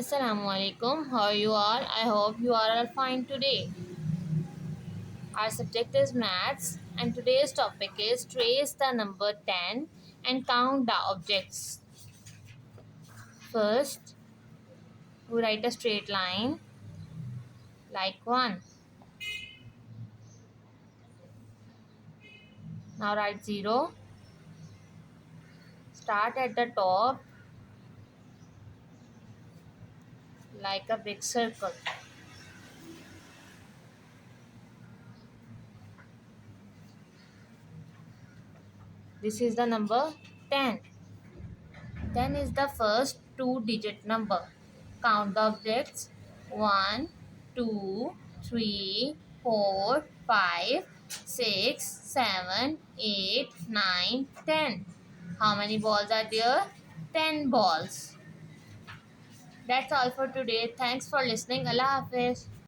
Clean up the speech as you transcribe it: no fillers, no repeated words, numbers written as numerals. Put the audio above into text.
Assalamu alaikum. How are you all? I hope you are all fine today. Our subject is maths, and today's topic is trace the number 10 and count the objects. First, we write a straight line like 1. Now write 0. Start at the top like a big circle. This is the number 10. 10 is the first two-digit number. Count the objects. 1, 2, 3, 4, 5, 6, 7, 8, 9, 10. How many balls are there? 10 balls. That's all for today. Thanks for listening. Allah Hafiz.